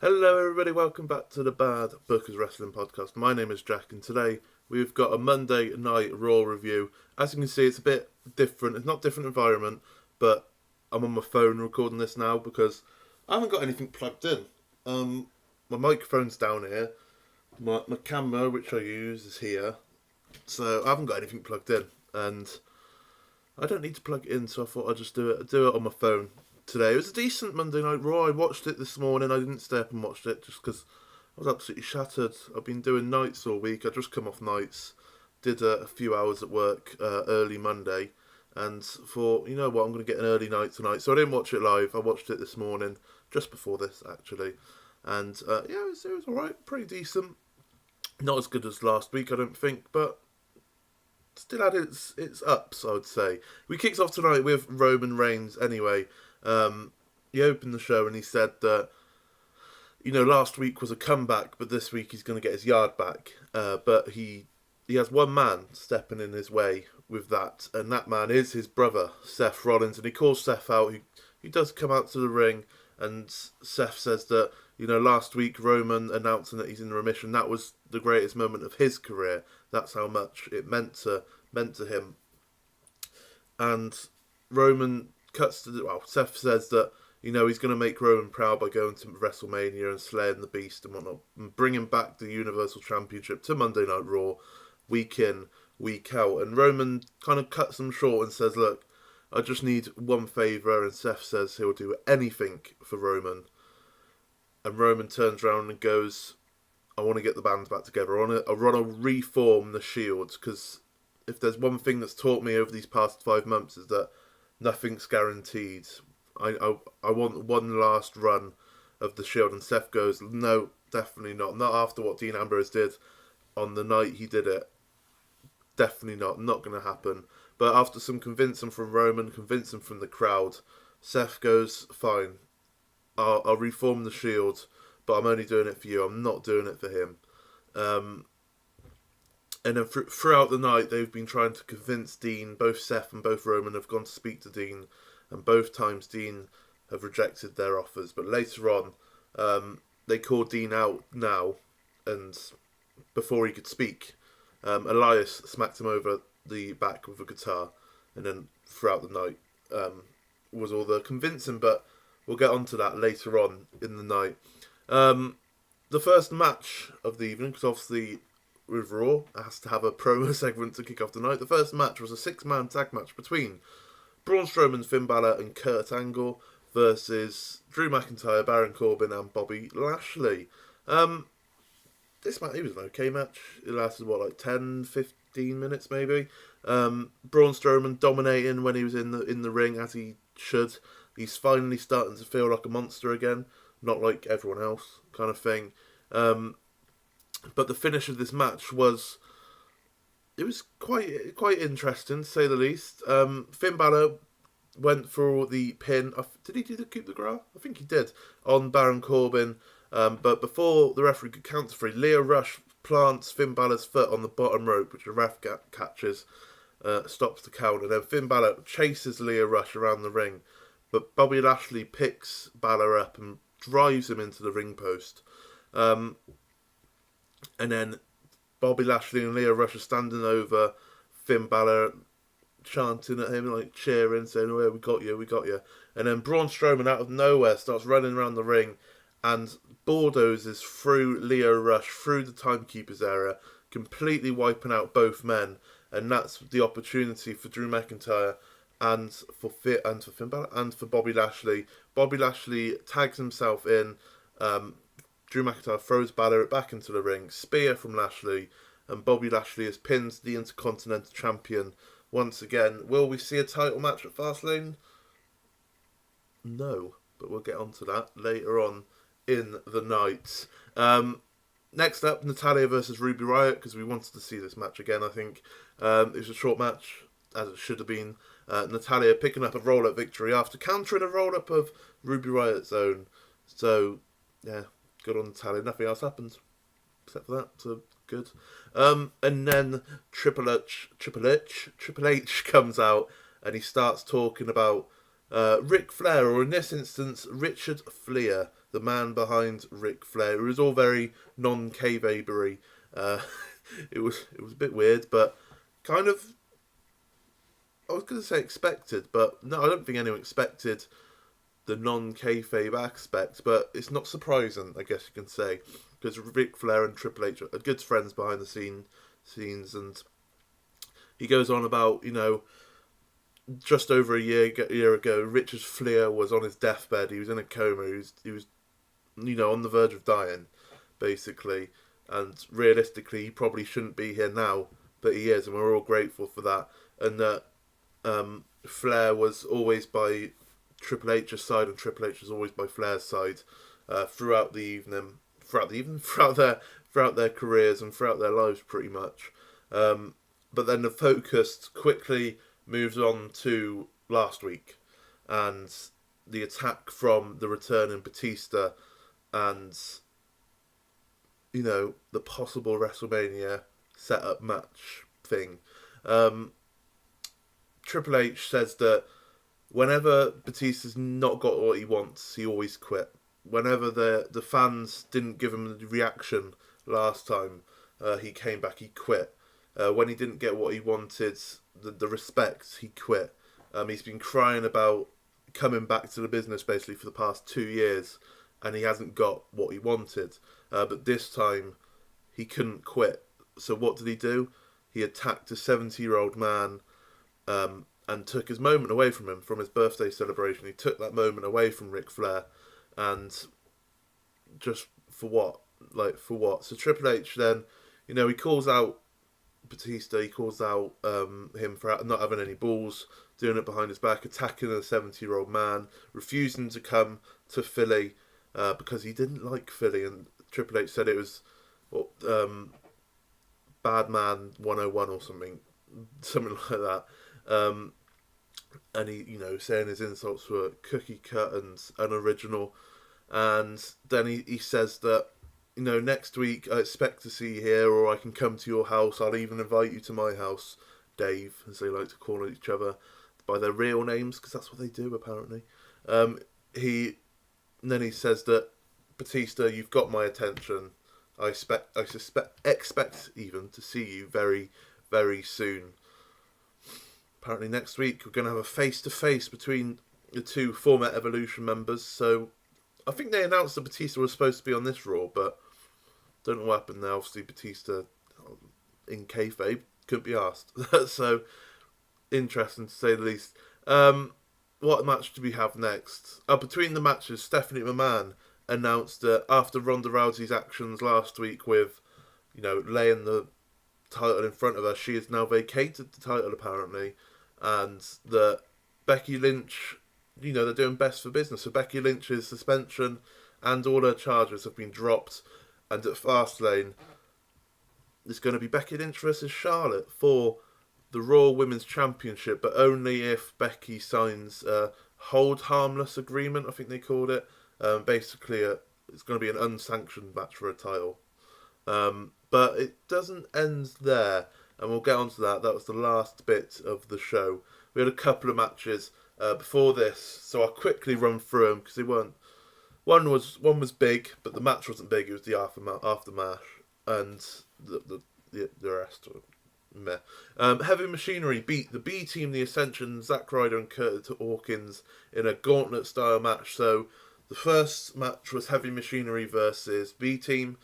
Hello, everybody. Welcome back to the Bad Bookers Wrestling Podcast. My name is Jack, and today we've got a Monday Night Raw review. As you can see, it's a bit different. It's not different environment, but I'm on my phone recording this now because I haven't got anything plugged in. My microphone's down here. My camera, which I use, is here. So I haven't got anything plugged in, and I don't need to plug it in. So I thought I'd just do it on my phone today. It was a decent Monday Night Raw. I watched it this morning. I didn't stay up and watch it just because I was absolutely shattered. I've been doing nights all week. I just come off nights, did a few hours at work early Monday, and thought, you know what, I'm going to get an early night tonight. So I didn't watch it live. I watched it this morning, just before this actually, and it was alright, pretty decent. Not as good as last week, I don't think, but still had its ups, I would say. We kicked off tonight with Roman Reigns anyway. He opened the show and he said that, last week was a comeback, but this week he's going to get his yard back. But he has one man stepping in his way with that, and that man is his brother, Seth Rollins, and he calls Seth out. He does come out to the ring, and Seth says that, last week Roman announcing that he's in remission, that was the greatest moment of his career. That's how much it meant to him. And Roman Seth says that, he's going to make Roman proud by going to WrestleMania and slaying the Beast and whatnot, and bringing back the Universal Championship to Monday Night Raw, week in, week out. And Roman kind of cuts him short and says, look, I just need one favour, and Seth says he'll do anything for Roman. And Roman turns around and goes, I want to get the band back together. I want to reform the Shield, because if there's one thing that's taught me over these past 5 months is that nothing's guaranteed. I want one last run of the Shield. And Seth goes, no, definitely not. Not after what Dean Ambrose did on the night he did it. Definitely not. Not going to happen. But after some convincing from Roman, convincing from the crowd, Seth goes, fine, I'll reform the Shield, but I'm only doing it for you. I'm not doing it for him. And then throughout the night, they've been trying to convince Dean. Both Seth and both Roman have gone to speak to Dean, and both times Dean have rejected their offers. But later on, they called Dean out now, and before he could speak, Elias smacked him over the back with a guitar, and then throughout the night was all the convincing, but we'll get onto that later on in the night. The first match of the evening, because obviously with Raw, it has to have a promo segment to kick off the night. The first match was a 6-man tag match between Braun Strowman, Finn Bálor and Curt Angle versus Drew McIntyre, Baron Corbin and Bobby Lashley. This match, it was an okay match. It lasted, 10, 15 minutes maybe. Braun Strowman dominating when he was in the ring, as he should. He's finally starting to feel like a monster again, not like everyone else kind of thing. But the finish of this match was quite interesting, to say the least. Finn Bálor went for the pin. Did he do the coup de grace? I think he did, on Baron Corbin. But before the referee could count to 3, Lio Rush plants Finn Balor's foot on the bottom rope, which the ref catches, stops the count, and then Finn Bálor chases Lio Rush around the ring. But Bobby Lashley picks Bálor up and drives him into the ring post. And then Bobby Lashley and Lio Rush are standing over Finn Bálor, chanting at him, cheering, saying, oh, yeah, we got you. And then Braun Strowman out of nowhere starts running around the ring and bulldozes through Lio Rush, through the timekeeper's area, completely wiping out both men. And that's the opportunity for Drew McIntyre and for Finn Bálor and for Bobby Lashley. Bobby Lashley tags himself in. Drew McIntyre throws Bálor back into the ring. Spear from Lashley, and Bobby Lashley has pinned the Intercontinental Champion once again. Will we see a title match at Fastlane? No, but we'll get onto that later on in the night. Next up, Natalya versus Ruby Riott, because we wanted to see this match again, I think. It was a short match, as it should have been. Natalya picking up a roll-up victory after countering a roll-up of Ruby Riott's own. So, yeah, good on Natalya. Nothing else happened except for that, so good. And then Triple H comes out, and he starts talking about Ric Flair, or in this instance, Richard Flair, the man behind Ric Flair. It was all very non-kayfabe-y. It was a bit weird, but kind of, I was going to say expected, but no, I don't think anyone expected the non-kayfabe aspect, but it's not surprising, I guess you can say, because Ric Flair and Triple H are good friends behind the scenes, and he goes on about, just over a year ago, Richard Flair was on his deathbed. He was in a coma. He was on the verge of dying, basically. And realistically, he probably shouldn't be here now, but he is, and we're all grateful for that. And that Flair was always by Triple H's side, and Triple H was always by Flair's side throughout their careers and throughout their lives, pretty much. But then the focus quickly moves on to last week and the attack from the returning Batista and, the possible WrestleMania setup match thing. Triple H says that whenever Batista's not got what he wants, he always quit. Whenever the fans didn't give him the reaction last time he came back, he quit. When he didn't get what he wanted, the respect, he quit. He's been crying about coming back to the business basically for the past 2 years, and he hasn't got what he wanted. But this time, he couldn't quit. So what did he do? He attacked a 70-year-old man and took his moment away from him, from his birthday celebration. He took that moment away from Ric Flair, and just for what? For what? So Triple H then, he calls out Batista, he calls out him for not having any balls, doing it behind his back, attacking a 70-year-old man, refusing to come to Philly because he didn't like Philly, and Triple H said it was Bad Man 101 or something like that. And he, saying his insults were cookie cut and unoriginal. And then he says that, next week I expect to see you here, or I can come to your house. I'll even invite you to my house, Dave, as they like to call each other by their real names, because that's what they do, apparently. Then he says that, Batista, you've got my attention. I expect even to see you very, very soon. Apparently next week we're going to have a face-to-face between the two former Evolution members. So I think they announced that Batista was supposed to be on this Raw, but don't know what happened there. Obviously Batista, in kayfabe, couldn't be asked. So interesting to say the least. What match do we have next? Between the matches, Stephanie McMahon announced that after Ronda Rousey's actions last week with, laying the title in front of her, she has now vacated the title apparently, and that Becky Lynch, they're doing best for business. So Becky Lynch's suspension and all her charges have been dropped, and at Fastlane, it's going to be Becky Lynch versus Charlotte for the Raw Women's Championship, but only if Becky signs a hold harmless agreement, I think they called it. Basically, it's going to be an unsanctioned match for a title. But it doesn't end there, and we'll get onto that. That was the last bit of the show. We had a couple of matches before this, so I'll quickly run through them because they weren't. One was big, but the match wasn't big. It was the aftermath, and the rest were meh. Heavy Machinery beat the B Team, the Ascension, Zack, Ryder and Curt Hawkins in a Gauntlet style match. So the first match was Heavy Machinery versus B Team.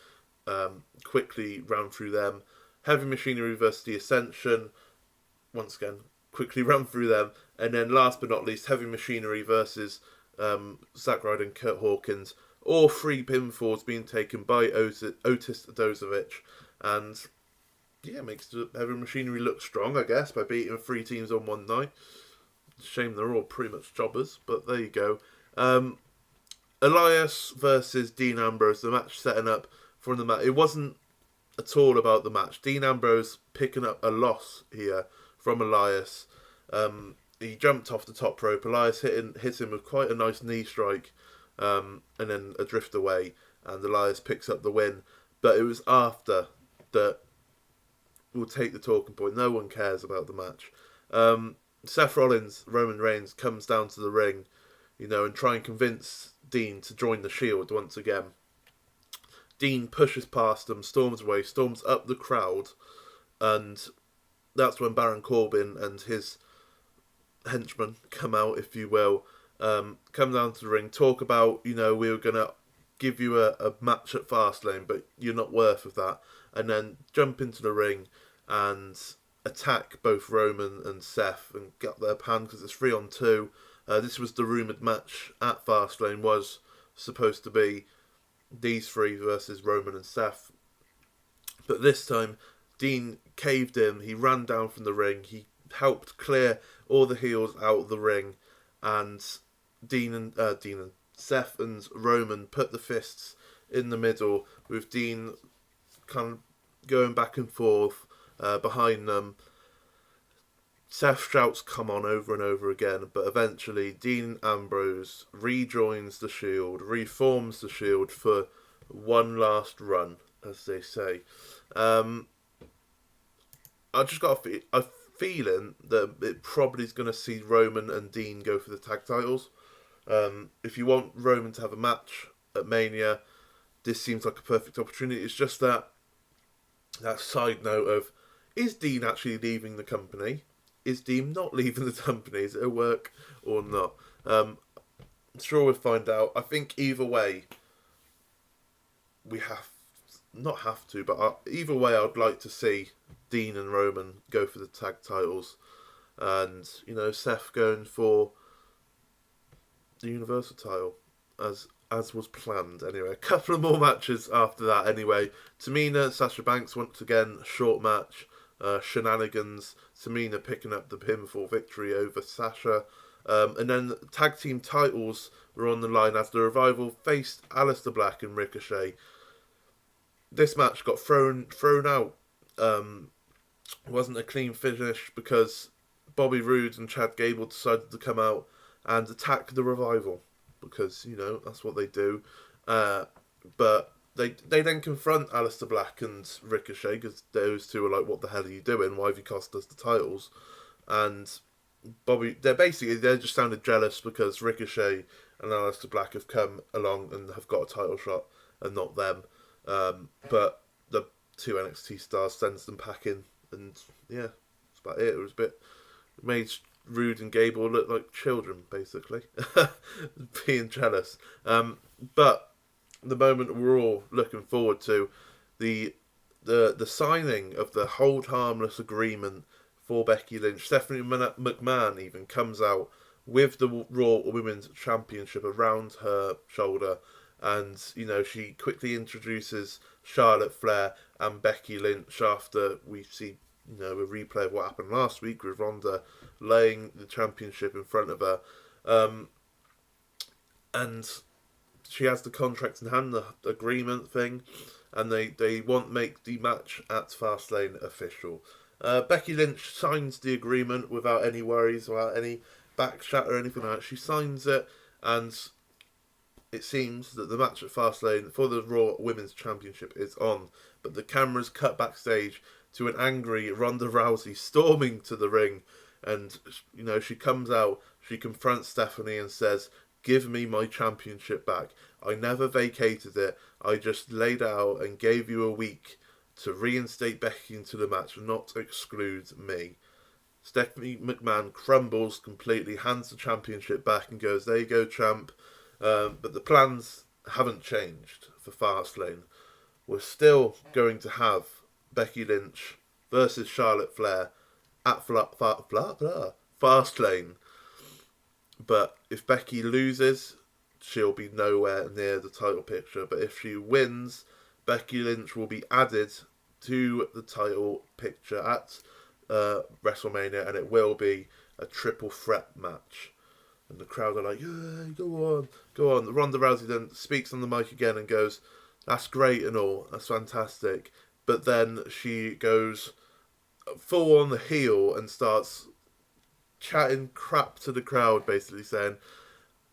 Quickly ran through them. Heavy Machinery versus the Ascension. Once again, quickly run through them. And then last but not least, Heavy Machinery versus Zack Ryder and Curt Hawkins. All 3 pinfalls being taken by Otis Dozovic. And yeah, makes the Heavy Machinery look strong, I guess, by beating 3 teams on one night. Shame they're all pretty much jobbers, but there you go. Elias versus Dean Ambrose, the match setting up for the match. It wasn't at all about the match. Dean Ambrose picking up a loss here from Elias. He jumped off the top rope. Elias hit him with quite a nice knee strike, and then a drift away, and Elias picks up the win. But it was after that we'll take the talking point. No one cares about the match. Seth Rollins, Roman Reigns, comes down to the ring, and try and convince Dean to join the Shield once again. Dean pushes past them, storms away, storms up the crowd, and that's when Baron Corbin and his henchmen come out, if you will, come down to the ring, talk about, we were going to give you a match at Fastlane, but you're not worth of that, and then jump into the ring and attack both Roman and Seth and get their pan because it's 3-on-2. This was the rumoured match at Fastlane, was supposed to be these three versus Roman and Seth. But this time, Dean caved in, he ran down from the ring, he helped clear all the heels out of the ring, and Dean and Seth and Roman put the fists in the middle, with Dean kind of going back and forth behind them. Seth shouts "come on" over and over again, but eventually Dean Ambrose rejoins the Shield, reforms the Shield for one last run, as they say. I just got a feeling that it probably is going to see Roman and Dean go for the tag titles. If you want Roman to have a match at Mania, this seems like a perfect opportunity. It's just that side note of, is Dean actually leaving the company? Is Dean not leaving the company? Is it a work or not? I'm sure we'll find out. I think either way, either way, I'd like to see Dean and Roman go for the tag titles, and Seth going for the Universal title as was planned. Anyway, a couple of more matches after that. Anyway, Tamina, Sasha Banks once again, short match. Shenanigans, Tamina picking up the pinfall victory over Sasha, and then tag team titles were on the line as the Revival faced Aleister Black and Ricochet. This match got thrown out. It wasn't a clean finish because Bobby Roode and Chad Gable decided to come out and attack the Revival, because that's what they do. But They then confront Aleister Black and Ricochet, because those two are like, what the hell are you doing? Why have you cost us the titles? And they're just sounded jealous because Ricochet and Aleister Black have come along and have got a title shot and not them. But the two NXT stars sends them packing, and yeah, that's about it. It made Roode and Gable look like children, basically, being jealous. But the moment we're all looking forward to, the signing of the Hold Harmless agreement for Becky Lynch. Stephanie McMahon even comes out with the Raw Women's Championship around her shoulder, and she quickly introduces Charlotte Flair and Becky Lynch after we see a replay of what happened last week with Ronda laying the championship in front of her, and she has the contract in hand, the agreement thing, and they want to make the match at Fastlane official. Becky Lynch signs the agreement without any worries, without any backchat or anything like that. She signs it, and it seems that the match at Fastlane for the Raw Women's Championship is on, but the cameras cut backstage to an angry Ronda Rousey storming to the ring, and she comes out, she confronts Stephanie and says, "Give me my championship back. I never vacated it. I just laid out and gave you a week to reinstate Becky into the match, not exclude me." Stephanie McMahon crumbles completely, hands the championship back and goes, "There you go, champ." But the plans haven't changed for Fastlane. We're still going to have Becky Lynch versus Charlotte Flair at Fastlane. But if Becky loses, she'll be nowhere near the title picture. But if she wins, Becky Lynch will be added to the title picture at WrestleMania, and it will be a triple threat match. And the crowd are like, "Yeah, go on." Ronda Rousey then speaks on the mic again and goes, "That's great and all, that's fantastic." But then she goes full on the heel and starts chatting crap to the crowd, basically saying,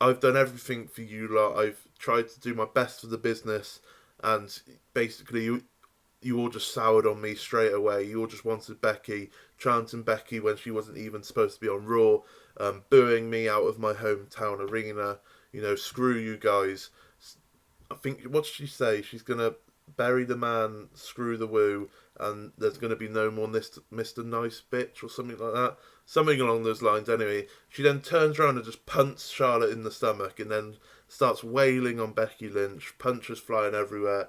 "I've done everything for you lot, I've tried to do my best for the business, and basically you all just soured on me straight away. You all just wanted Becky," chanting Becky when she wasn't even supposed to be on Raw, booing me out of my hometown arena. screw you guys. I think, what did she say? She's going to bury the man, screw the woo, and there's going to be no more Mr. Nice Bitch or something like that. Something along those lines, anyway. She then turns around and just punts Charlotte in the stomach and then starts wailing on Becky Lynch, punches flying everywhere,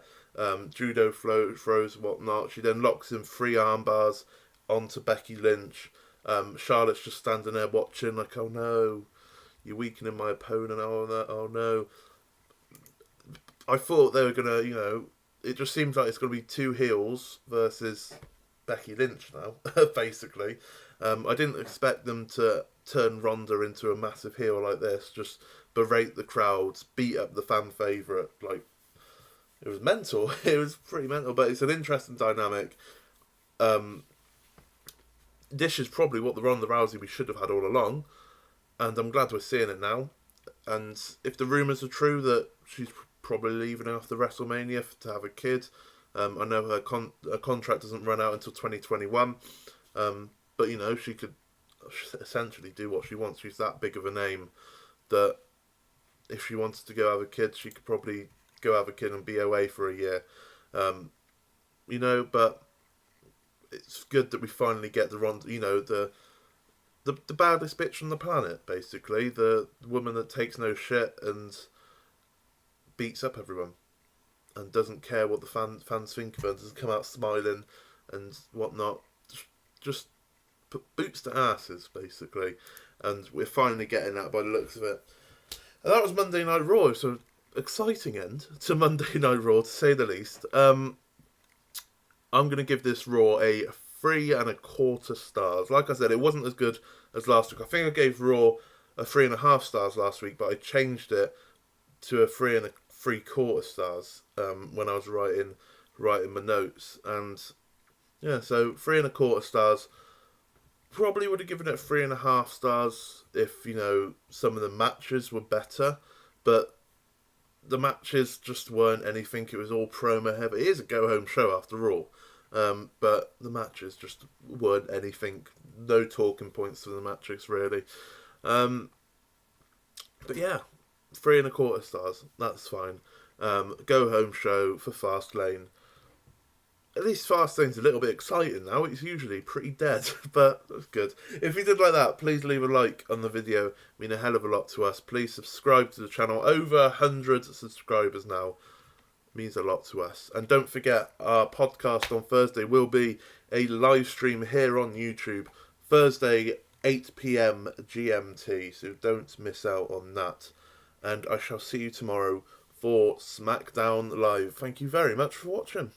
judo throws and whatnot. She then locks in 3 arm bars onto Becky Lynch. Charlotte's just standing there watching like, oh no, you're weakening my opponent, oh no. I thought they were going to, it just seems like it's going to be 2 heels versus Becky Lynch now, basically. I didn't expect them to turn Ronda into a massive heel like this, just berate the crowds, beat up the fan favourite. Like, it was mental. It was pretty mental, but it's an interesting dynamic. This is probably what the Ronda Rousey we should have had all along, and I'm glad we're seeing it now. And if the rumours are true that she's probably leaving after WrestleMania to have a kid, I know her contract doesn't run out until 2021, but she could essentially do what she wants. She's that big of a name that if she wanted to go have a kid, she could probably go have a kid and be away for a year. But it's good that we finally get the Ronda, the baddest bitch on the planet, basically. The woman that takes no shit and beats up everyone and doesn't care what the fans think of her, doesn't come out smiling and whatnot. Just put boots to asses, basically. And we're finally getting that by the looks of it. And that was Monday Night Raw, so exciting end to Monday Night Raw, to say the least. I'm going to give this Raw a 3.25 stars. Like I said, it wasn't as good as last week. I think I gave Raw a 3.5 stars last week, but I changed it to a 3.75 stars when I was writing my notes. And yeah, so 3.25 stars. Probably would have given it 3.5 stars if, some of the matches were better, but the matches just weren't anything. It was all promo heavy. It is a go-home show after all, but the matches just weren't anything. No talking points to the matches, really. But yeah, 3.25 stars. That's fine. Go-home show for Fastlane. At least Fastlane's a little bit exciting now. It's usually pretty dead, but that's good. If you did like that, please leave a like on the video. It means a hell of a lot to us. Please subscribe to the channel. Over 100 subscribers now. It means a lot to us. And don't forget, our podcast on Thursday will be a live stream here on YouTube. Thursday, 8 PM GMT. So don't miss out on that. And I shall see you tomorrow for SmackDown Live. Thank you very much for watching.